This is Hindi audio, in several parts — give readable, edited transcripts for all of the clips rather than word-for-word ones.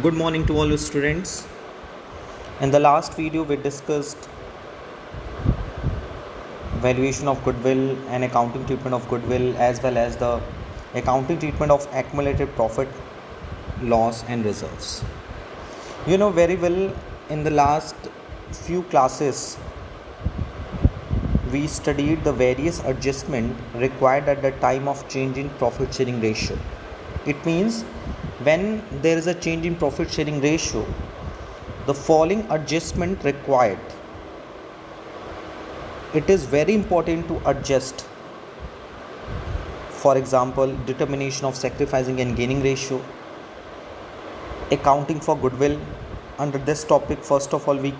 Good morning to all you students. In the last video we discussed valuation of goodwill and accounting treatment of goodwill as well as the accounting treatment of accumulated profit, loss and reserves. You know very well in the last few classes we studied the various adjustment required at the time of change in profit sharing ratio. It means when there is a change in profit sharing ratio, the following adjustment required. It is very important to adjust. For example, determination of sacrificing and gaining ratio, accounting for goodwill. Under this topic, first of all, we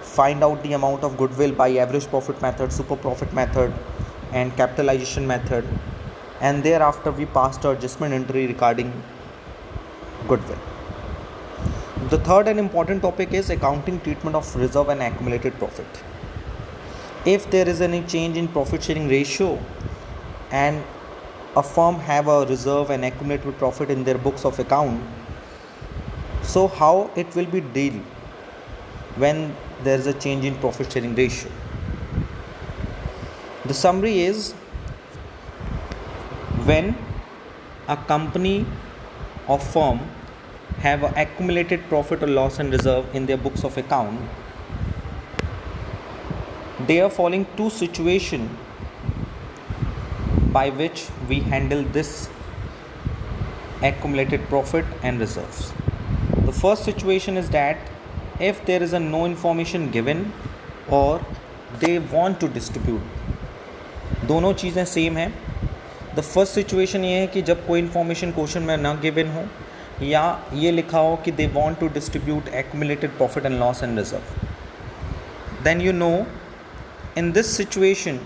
find out the amount of goodwill by average profit method, super profit method, and capitalization method, and thereafter we pass the adjustment entry regarding goodwill. The third and important topic is accounting treatment of reserve and accumulated profit. If there is any change in profit sharing ratio and a firm have a reserve and accumulated profit in their books of account, so how it will be deal when there is a change in profit sharing ratio? The summary is when a company or firm have a accumulated profit or loss and reserve in their books of account, they are following two situations by which we handle this accumulated profit and reserves. The first situation is that if there is a no information given or they want to distribute, दोनों चीज़ें सेम हैं. द फर्स्ट सिचुएशन ये है कि जब कोई इन्फॉर्मेशन क्वेश्चन में ना गिवन हो या ये लिखा हो कि they want to distribute accumulated profit and loss and reserve, then you know in this situation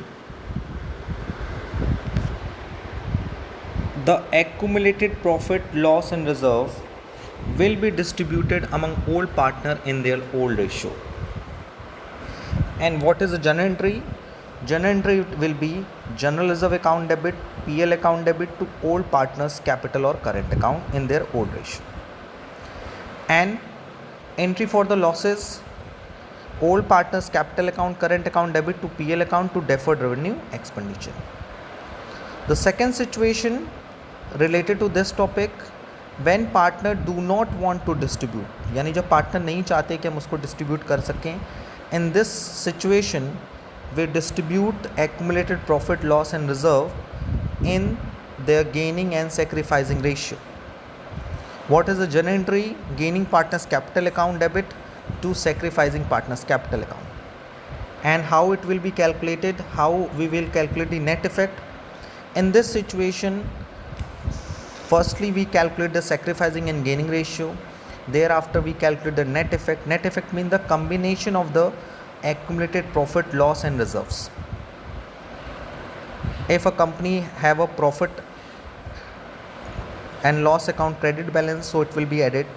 the accumulated profit, loss and reserve will be distributed among all partner in their old ratio. And what is the journal entry? Journal entry will be general reserve account debit, PL account debit to all partners capital or current account in their old ratio. And entry for the losses, all partners capital account, current account debit to PL account to deferred revenue expenditure. The second situation related to this topic, when partner do not want to distribute, यानी जब partner नहीं चाहते कि हम उसको distribute कर सकें, in this situation we distribute accumulated profit, loss and reserve in their gaining and sacrificing ratio. What is the journal entry? Gaining partners capital account debit to sacrificing partners capital account. And how it will be calculated, how we will calculate the net effect. In this situation, firstly we calculate the sacrificing and gaining ratio, thereafter we calculate the net effect. Net effect means the combination of the accumulated profit, loss and reserves. If a company have a profit and loss account credit balance, so it will be added.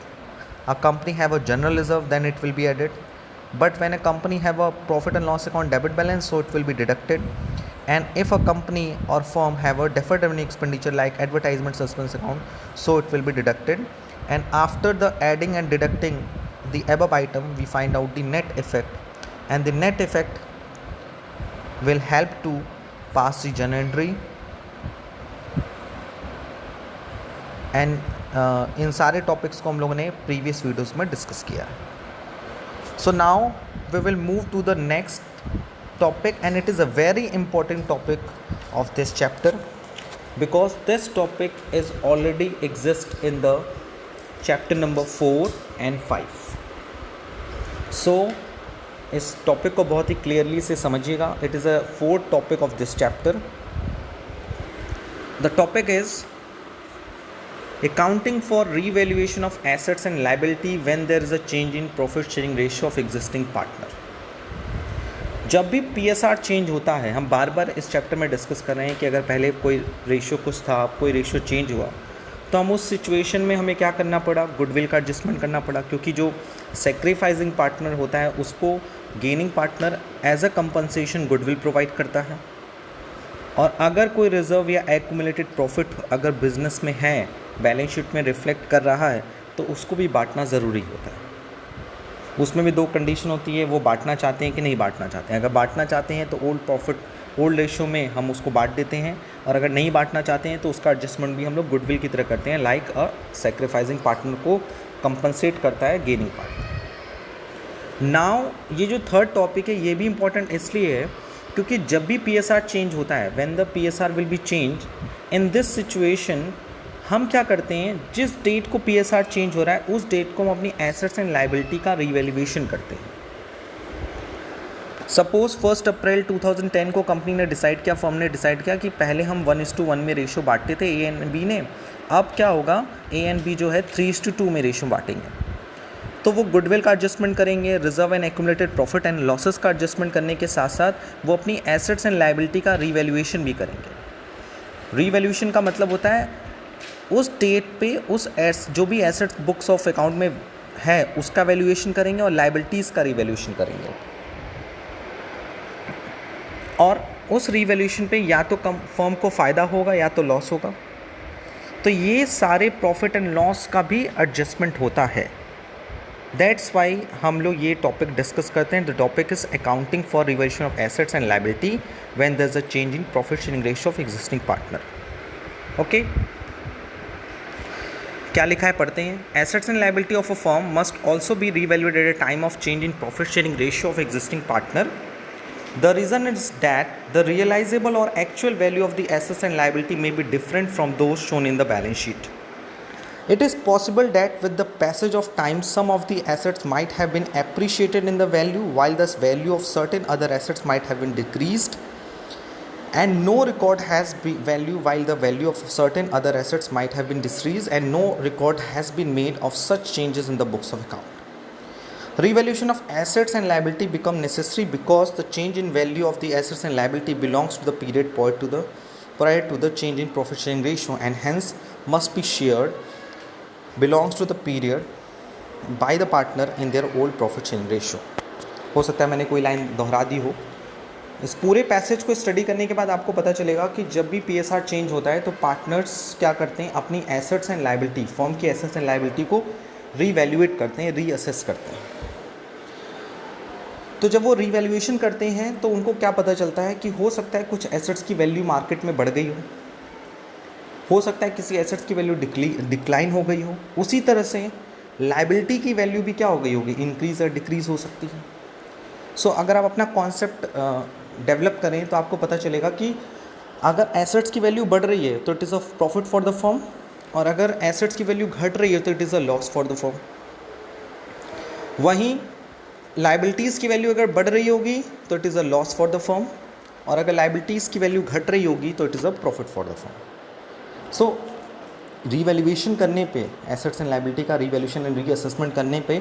A company have a general reserve, then it will be added. But when a company have a profit and loss account debit balance, so it will be deducted. And if a company or firm have a deferred revenue expenditure like advertisement suspense account, so it will be deducted. And after the adding and deducting the above item, we find out the net effect, and the net effect will help to pass the journal entry. And इन सारे टॉपिक्स को हम लोगों ने प्रीवियस वीडियोस में डिस्कस किया है. So now we will move to the next topic, and it is a very important topic of this chapter because this topic is already exist in the chapter number 4 and 5. So इस टॉपिक को बहुत ही क्लियरली से समझिएगा. It is a fourth topic of this chapter. The topic is accounting for revaluation of assets and liability when there is a change in profit sharing ratio of existing partner. जब भी PSR चेंज होता है, हम बार बार इस चैप्टर में डिस्कस कर रहे हैं कि अगर पहले कोई रेशियो कुछ था, कोई रेशियो चेंज हुआ, तो हम उस सिचुएशन में हमें क्या करना पड़ा? गुडविल का एडजस्टमेंट करना पड़ा, क्योंकि जो सेक्रीफाइसिंग पार्टनर होता है उसको gaining partner as a compensation goodwill provide करता है. और अगर कोई रिजर्व या एक्यूमुलेटेड प्रॉफिट अगर बिजनेस में है, बैलेंस शीट में रिफ्लेक्ट कर रहा है, तो उसको भी बांटना ज़रूरी होता है। उसमें भी 2 कंडीशन होती है, वो बांटना चाहते हैं कि नहीं बांटना चाहते हैं। अगर बांटना चाहते हैं तो ओल्ड रेशियो में हम उसको बांट देते हैं, और अगर नहीं बांटना चाहते हैं तो उसका एडजस्टमेंट भी हम लोग गुडविल की तरह करते हैं, लाइक अ सेक्रीफाइसिंग पार्टनर को कंपनसेट करता है गेनिंग पार्टनर। नाउ ये जो थर्ड टॉपिक है ये भी इंपॉर्टेंट इसलिए है क्योंकि जब भी PSR चेंज होता है, when the PSR will be change, in this situation हम क्या करते हैं, जिस डेट को PSR चेंज हो रहा है उस डेट को हम अपनी एसेट्स एंड लायबिलिटी का रिवैल्यूएशन करते हैं। सपोज 1 अप्रैल 2010 को कंपनी ने डिसाइड किया, फर्म ने डिसाइड किया कि पहले हम 1:1 में रेशियो बांटते थे A एंड B ने, अब क्या होगा, A एंड B जो है 3:2 में रेशियो बांटेंगे। तो वो गुडविल का एडजस्टमेंट करेंगे, reserve and accumulated profit and losses का एडजस्टमेंट करने के साथ साथ वो अपनी एसेट्स एंड लायबिलिटी का रिवैल्यूएशन भी करेंगे। रिवैल्यूएशन का मतलब होता है उस डेट पे जो भी एसेट्स बुक्स ऑफ अकाउंट में है उसका वैल्यूएशन करेंगे और लायबिलिटीज़ का रिवैल्यूएशन करेंगे, और उस रिवैल्यूएशन पे या तो फर्म को फ़ायदा होगा या तो लॉस होगा। तो ये सारे प्रॉफिट एंड लॉस का भी एडजस्टमेंट होता है। दैट्स वाई हम लोग ये टॉपिक डिस्कस करते हैं। The topic is accounting for revaluation of assets and liability when there is a change in profit sharing ratio of existing partner. Okay, क्या लिखा है पढ़ते हैं। Assets and liability of a firm must also be revalued at a time of change in profit sharing ratio of existing partner. The reason is that the realizable or actual value of the assets and liability may be different from those shown in the balance sheet. It is possible that with the passage of time, some of the assets might have been appreciated in the value, while the value of certain other assets might have been decreased, and no record has been value, while the value of certain other assets might have been decreased, and no record has been made of such changes in the books of account. Revaluation of assets and liability become necessary because the change in value of the assets and liability belongs to the period prior to the change in profit sharing ratio, and hence must be shared, belongs to the period by the partner in their old profit sharing ratio. हो सकता है मैंने कोई लाइन दोहरा दी हो। इस पूरे पैसेज को स्टडी करने के बाद आपको पता चलेगा कि जब भी PSR चेंज होता है तो पार्टनर्स क्या करते हैं, अपनी एसेट्स एंड लायबिलिटी, फर्म की एसेट्स एंड लायबिलिटी को रीवैल्यूएट करते हैं, रीअसेस करते हैं। तो जब वो रीवैल्यूएशन करते हैं तो उनको क्या पता चलता है कि हो सकता है कुछ एसेट्स की वैल्यू मार्केट में बढ़ गई हो सकता है किसी एसेट्स की वैल्यू डिक्लाइन हो गई हो। उसी तरह से लायबिलिटी की वैल्यू भी क्या हो गई होगी, इंक्रीज़ और डिक्रीज़ हो सकती है। सो अगर आप अपना कॉन्सेप्ट डेवलप करें तो आपको पता चलेगा कि अगर एसेट्स की वैल्यू बढ़ रही है तो it is a profit for the firm, और अगर एसेट्स की वैल्यू घट रही है तो it is a loss for the firm. वहीं लायबिलिटीज़ की वैल्यू अगर बढ़ रही होगी तो it is a loss for the firm, और अगर लायबिलिटीज़ की वैल्यू घट रही होगी तो it is a profit for the firm. So revaluation करने पे, एसेट्स एंड लायबिलिटी का रीवैल्यूएशन एंड रीअसेसमेंट करने पे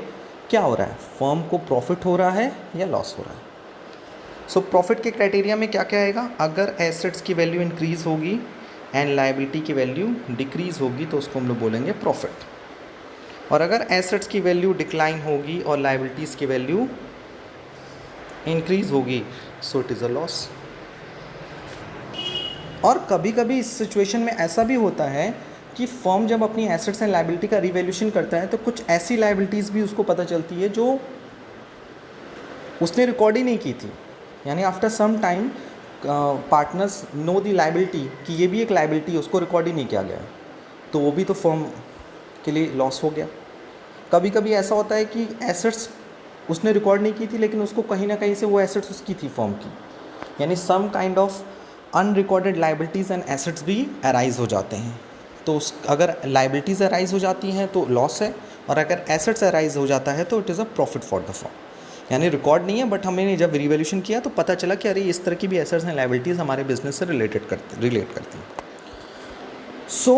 क्या हो रहा है, फर्म को प्रॉफिट हो रहा है या लॉस हो रहा है। सो प्रॉफिट के क्राइटेरिया में क्या क्या आएगा, अगर एसेट्स की वैल्यू इंक्रीज़ होगी एंड लायबिलिटी की वैल्यू डिक्रीज़ होगी तो उसको हम लोग बोलेंगे प्रॉफिट, और अगर एसेट्स की वैल्यू डिक्लाइन होगी और लायबिलिटीज़ की वैल्यू इंक्रीज़ होगी so it is a loss. और कभी कभी इस सिचुएशन में ऐसा भी होता है कि फर्म जब अपनी एसेट्स एंड लायबिलिटी का रिवैल्यूएशन करता है तो कुछ ऐसी लायबिलिटीज़ भी उसको पता चलती है जो उसने रिकॉर्ड ही नहीं की थी, यानी after some time partners know the liability कि ये भी एक लायबिलिटी है, उसको रिकॉर्ड ही नहीं किया गया, तो वो भी तो फर्म के लिए लॉस हो गया। कभी कभी ऐसा होता है कि एसेट्स उसने रिकॉर्ड नहीं की थी लेकिन उसको कहीं ना कहीं से वो एसेट्स उसकी थी फर्म की, यानी some kind of unrecorded liabilities and assets भी अराइज हो जाते हैं। तो अगर लायबिलिटीज़ अराइज हो जाती हैं तो लॉस है, और अगर एसेट्स अराइज हो जाता है तो it is a profit for the firm. यानी रिकॉर्ड नहीं है बट हमने जब रिवैल्यूएशन किया तो पता चला कि अरे इस तरह की भी एसेट्स एंड लायबिलिटीज़ हमारे बिजनेस से रिलेट करती हैं। सो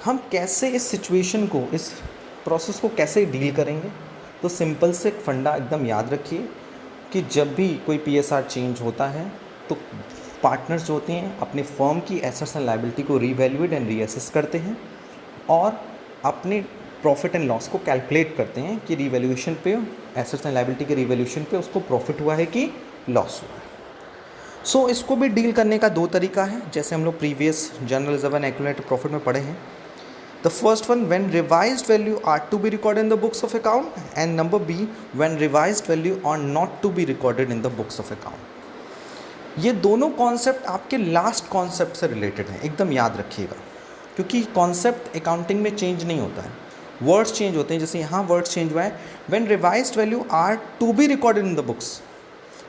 हम कैसे इस सिचुएशन को, इस प्रोसेस को कैसे डील करेंगे, तो सिंपल से एक फंडा एकदम याद रखिए कि जब भी कोई PSR चेंज होता है तो पार्टनर्स जो होते हैं अपने फर्म की एसेट्स एंड लायबिलिटी को रीवैल्यूएट एंड रीअसेस करते हैं और अपने प्रॉफिट एंड लॉस को कैलकुलेट करते हैं कि रिवैल्यूएशन पे, एसेट्स एंड लायबिलिटी के रिवैल्यूएशन पे उसको प्रॉफिट हुआ है कि लॉस हुआ है। सो इसको भी डील करने का 2 तरीका है, जैसे हम लोग previous general reserve and accumulated profit में पढ़े हैं। The first one, when revised value are to be recorded in the books of account, and number B, when revised value are not to be recorded in the books of account. ये दोनों कॉन्सेप्ट आपके लास्ट कॉन्सेप्ट से रिलेटेड हैं, एकदम याद रखिएगा, क्योंकि कॉन्सेप्ट अकाउंटिंग में चेंज नहीं होता है, वर्ड्स चेंज होते हैं. जैसे यहाँ वर्ड्स चेंज हुआ है, when revised value are to be recorded in the books,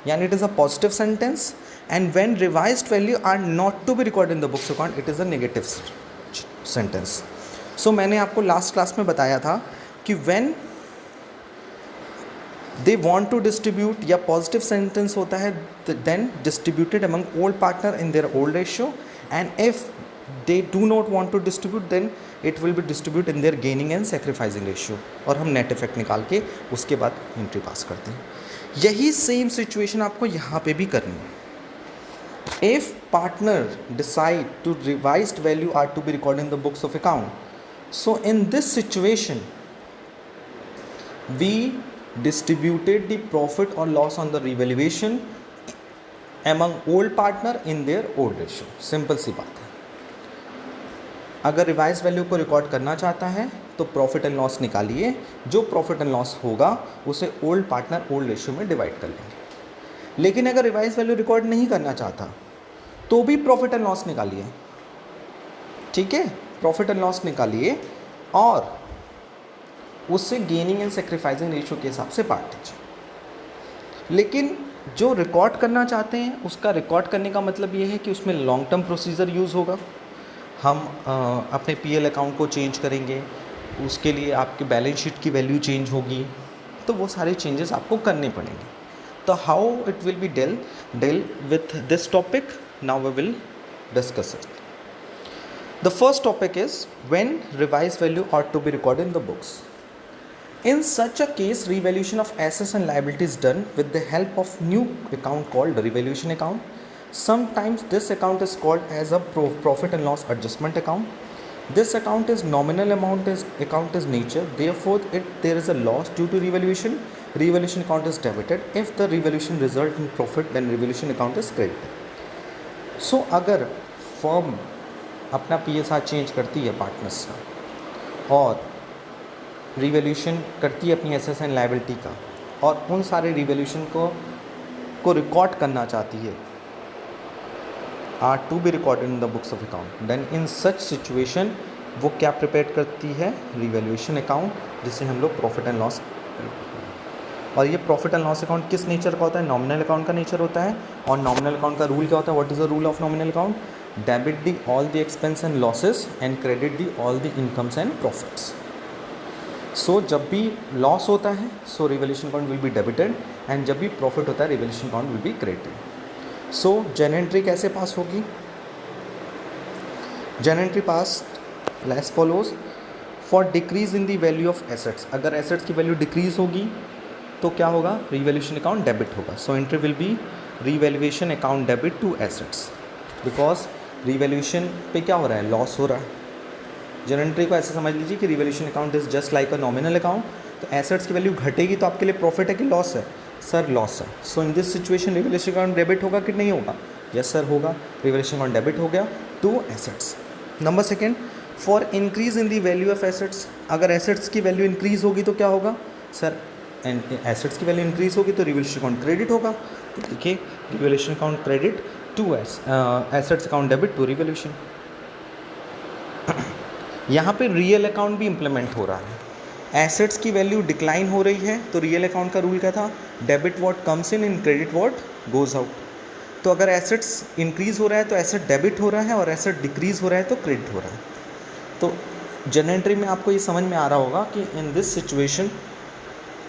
यानी it is a positive sentence, and when revised value are not to be recorded in the books account, it is a negative sentence. So मैंने आपको लास्ट क्लास में बताया था कि when they want to distribute, या पॉजिटिव सेंटेंस होता है then distributed among old partner in their old ratio, and if they do not want to distribute then it will be distribute in their gaining and sacrificing ratio, और हम नेट इफेक्ट निकाल के उसके बाद एंट्री पास करते हैं. यही सेम सिचुएशन आपको यहाँ पे भी करनी है. If partner decide to revised value are to be recorded in the books of account, so in this situation we distributed the profit or loss on the revaluation among old partner in their old ratio. Simple सी बात है. अगर रिवाइज वैल्यू को रिकॉर्ड करना चाहता है तो प्रॉफिट एंड लॉस निकालिए, जो प्रॉफिट एंड लॉस होगा उसे ओल्ड पार्टनर ओल्ड रेशियो में डिवाइड कर लेंगे. लेकिन अगर रिवाइज वैल्यू रिकॉर्ड नहीं करना चाहता तो भी प्रॉफिट एंड लॉस निकालिए. ठीक है, प्रॉफिट एंड लॉस निकालिए और उससे गेनिंग एंड सेक्रीफाइसिंग रेशियो के हिसाब से बांट दीजिए. लेकिन जो रिकॉर्ड करना चाहते हैं उसका रिकॉर्ड करने का मतलब ये है कि उसमें लॉन्ग टर्म प्रोसीजर यूज़ होगा. हम अपने पीएल अकाउंट को चेंज करेंगे, उसके लिए आपके बैलेंस शीट की वैल्यू चेंज होगी, तो वो सारे चेंजेस आपको करने पड़ेंगे. तो how it will be deal with this topic, now we will discuss it. The first topic is when revised value are to be recorded in the books. In such a case, revaluation of assets and liabilities is done with the help of new account called revaluation account. Sometimes this account is called as a profit and loss adjustment account. This account is nominal account is nature. Therefore, there is a loss due to revaluation. Revaluation account is debited. If the revaluation result in profit, then revaluation account is credited. So, अगर firm अपना PSR चेंज करती है पार्टनर्स का और रिवैल्यूएशन करती है अपनी एसेट्स एंड लायबिलिटी का, और उन सारे रिवैल्यूएशन को रिकॉर्ड करना चाहती है, are to be recorded in the books of account, then in such situation वो क्या प्रिपेयर करती है, रिवैल्यूएशन अकाउंट, जिसे हम लोग प्रॉफिट एंड लॉस. और ये प्रॉफिट एंड लॉस अकाउंट किस नेचर का होता है, नॉमिनल अकाउंट का नेचर होता है. और नॉमिनल अकाउंट का रूल क्या होता है, what is the rule of nominal account, debit the all the expense and losses and credit the all the incomes and profits. So जब भी लॉस होता है so revaluation account will be debited, and जब भी प्रॉफिट होता है revaluation account will be credited. So journal entry कैसे पास होगी, journal entry pass as follows. For decrease in the value of assets, अगर एसेट्स की वैल्यू डिक्रीज होगी तो क्या होगा, रिवैल्यूएशन अकाउंट डेबिट होगा. So entry will be revaluation account debit to assets, because revaluation पे क्या हो रहा है, लॉस हो रहा है. जर्नल एंट्री को ऐसे समझ लीजिए कि revaluation account is just like a nominal account. तो एसेट्स की वैल्यू घटेगी तो आपके लिए प्रॉफिट है कि लॉस है, सर लॉस है. So in this situation revaluation account debit होगा कि नहीं होगा, यस सर होगा. रिवैल्यूएशन अकाउंट डेबिट हो गया to assets. Number second, for increase in the value of assets, अगर एसेट्स की वैल्यू इंक्रीज होगी तो क्या होगा, सर एसेट्स की वैल्यू इंक्रीज होगी तो रिवैल्यूएशन अकाउंट क्रेडिट होगा. तो देखिए revaluation account credit to assets account debit to revaluation. यहाँ पे रियल अकाउंट भी इम्प्लीमेंट हो रहा है. एसेट्स की वैल्यू डिक्लाइन हो रही है तो रियल अकाउंट का रूल क्या था, debit what comes in and credit what goes out. तो अगर एसेट्स इंक्रीज हो रहा है तो एसेट डेबिट हो रहा है, और एसेट डिक्रीज हो रहा है तो क्रेडिट हो रहा है. तो जर्नल एंट्री में आपको ये समझ में आ रहा होगा कि in this situation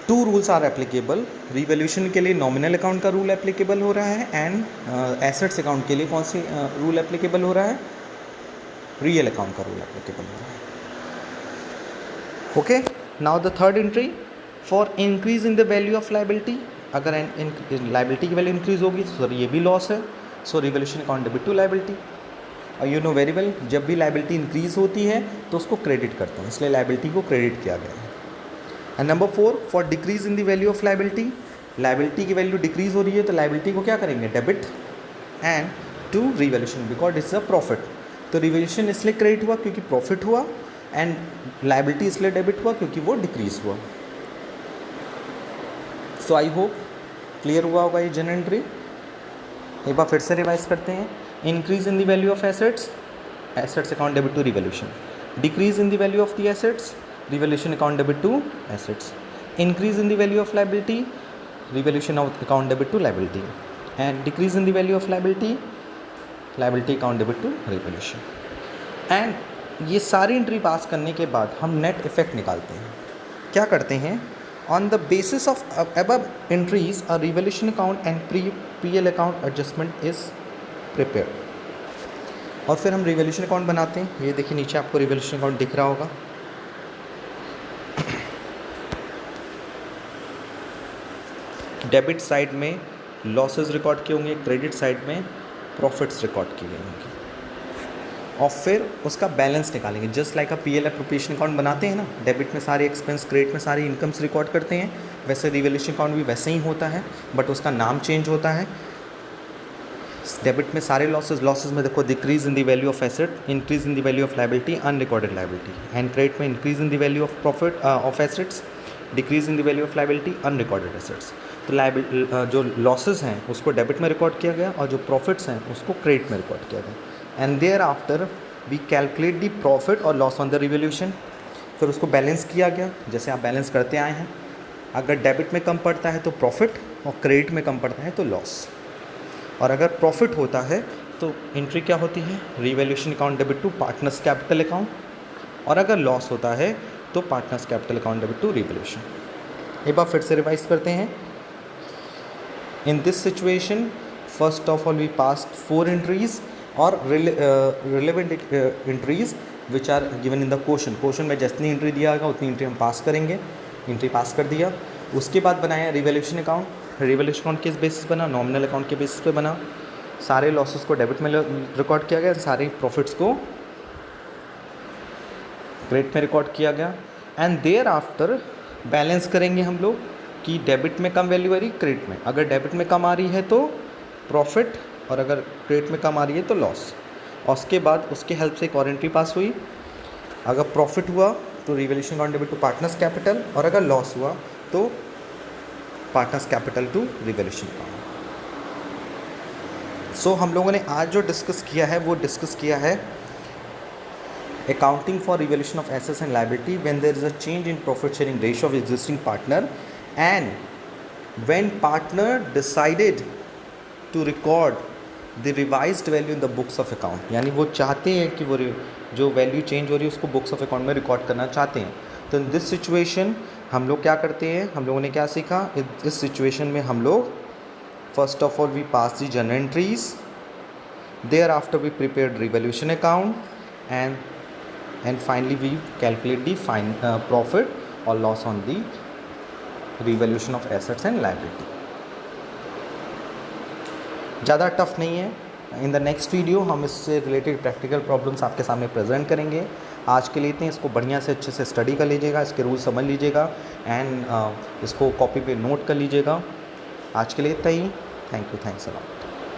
two rules are applicable. Revaluation के लिए नॉमिनल अकाउंट का रूल एप्लीकेबल हो रहा है, एंड एसेट्स अकाउंट के लिए कौन सी रूल एप्लीकेबल हो रहा है, रियल अकाउंट का रूल एप्लीकेबल हो रहा है. Okay, now the third entry, for increase in the value of liability, अगर लायबिलिटी की वैल्यू इंक्रीज होगी तो सर ये भी लॉस है. So revaluation account debit to liability. और यू नो वेरी वेल, जब भी लायबिलिटी इंक्रीज होती है तो उसको क्रेडिट करते हैं, इसलिए लायबिलिटी को क्रेडिट किया गया है. And number four, for decrease in the value of liability, liability की वैल्यू डिक्रीज हो रही है तो लायबिलिटी को क्या करेंगे, debit and to revaluation, because it's a profit. तो रिवैल्यूएशन इसलिए क्रेडिट हुआ क्योंकि प्रॉफिट हुआ, एंड लाइबिलिटी इसलिए डेबिट हुआ क्योंकि वो डिक्रीज हुआ। सो आई होप क्लियर हुआ होगा ये जनरल एंट्री। एक बार फिर से रिवाइज करते हैं। Increase in the value of assets, assets account debit to revaluation. Decrease in the value of the assets, revaluation account debit to assets. Increase in the value of liability, revaluation of account debit to liability. And decrease in the value of liability, liability account debit to revaluation. And ये सारी एंट्री पास करने के बाद हम नेट इफेक्ट निकालते हैं। क्या करते हैं? On the basis of above entries a revaluation account and PL account adjustment is prepared. और फिर हम रिवैल्यूएशन अकाउंट बनाते हैं। ये देखिए नीचे आपको रिवैल्यूएशन अकाउंट दिख रहा होगा। डेबिट साइड में लॉसेस रिकॉर्ड किए होंगे, क्रेडिट साइड में प्रॉफिट्स रिकॉर्ड किए गए होंगे, और फिर उसका बैलेंस निकालेंगे। जस्ट लाइक अ पीएल एप्रोप्रिएशन अकाउंट बनाते हैं ना, डेबिट में सारे एक्सपेंस, क्रेडिट में सारी इनकम्स रिकॉर्ड करते हैं, वैसे रिवैल्यूएशन अकाउंट भी वैसे ही होता है, बट उसका नाम चेंज होता है। डेबिट में सारे लॉसेस में देखो decrease in the value of asset, increase in the value of liability, unrecorded liability. And credit में increase in the value of profit of assets, decrease in the value of liability, unrecorded assets. तो जो लॉसेस हैं उसको डेबिट में रिकॉर्ड किया गया और जो प्रॉफिट्स हैं उसको क्रेडिट में रिकॉर्ड किया गया। And there after we calculate the profit और लॉस ऑन द रिवैल्यूएशन। फिर उसको बैलेंस किया गया, जैसे आप बैलेंस करते आए हैं। अगर डेबिट में कम पड़ता है तो प्रॉफिट, और क्रेडिट में कम पड़ता है तो लॉस। और अगर प्रॉफिट होता है तो एंट्री क्या होती है? Revaluation account debit to partners capital account, और अगर लॉस होता है तो partners capital account debit to revaluation. एक बार फिर से रिवाइज करते हैं। In this situation first of all we passed 4 entries और relevant entries which are given in the question में जितनी एंट्री दिया गया उतनी एंट्री हम पास करेंगे। एंट्री पास कर दिया, उसके बाद बनाया रिवैल्यूएशन अकाउंट। रिवैल्यूएशन अकाउंट किस बेसिस बना? नॉमिनल अकाउंट के बेसिस पे बना। सारे लॉसेस को डेबिट में रिकॉर्ड किया गया, सारे प्रॉफिट्स को क्रेडिट में रिकॉर्ड किया गया। एंड देयर आफ्टर बैलेंस करेंगे हम लोग कि डेबिट में कम वैल्यू आ रही, क्रेडिट में। अगर डेबिट में कम आ रही है तो प्रॉफिट, और अगर क्रेडिट में कम आ रही है तो लॉस। और उसके बाद उसके हेल्प से एक और एंट्री पास हुई। अगर प्रॉफिट हुआ तो revaluation account debit to partners capital, और अगर लॉस हुआ तो partners capital to revaluation account. So हम लोगों ने आज जो डिस्कस किया है वो डिस्कस किया है accounting for revaluation of assets and liability when there is a change in profit sharing ratio of existing partner and when partner decided to record the revised value in the books of account. यानी वो चाहते हैं कि वो जो वैल्यू चेंज हो रही है उसको बुक्स ऑफ अकाउंट में रिकॉर्ड करना चाहते हैं। तो इन दिस सिचुएशन हम लोग क्या करते हैं? हम लोगों ने क्या सीखा? इस सिचुएशन में हम लोग first of all we pass the journal entries, there after we prepared revaluation account, and finally we calculate the profit और loss on the revaluation of assets and liability. ज़्यादा टफ नहीं है। इन द नेक्स्ट वीडियो हम इससे रिलेटेड प्रैक्टिकल प्रॉब्लम्स आपके सामने प्रेजेंट करेंगे। आज के लिए इतने, इसको बढ़िया से अच्छे से स्टडी कर लीजिएगा, इसके रूल समझ लीजिएगा, एंड इसको कॉपी पे नोट कर लीजिएगा। आज के लिए इतना ही। Thank you, thanks a lot.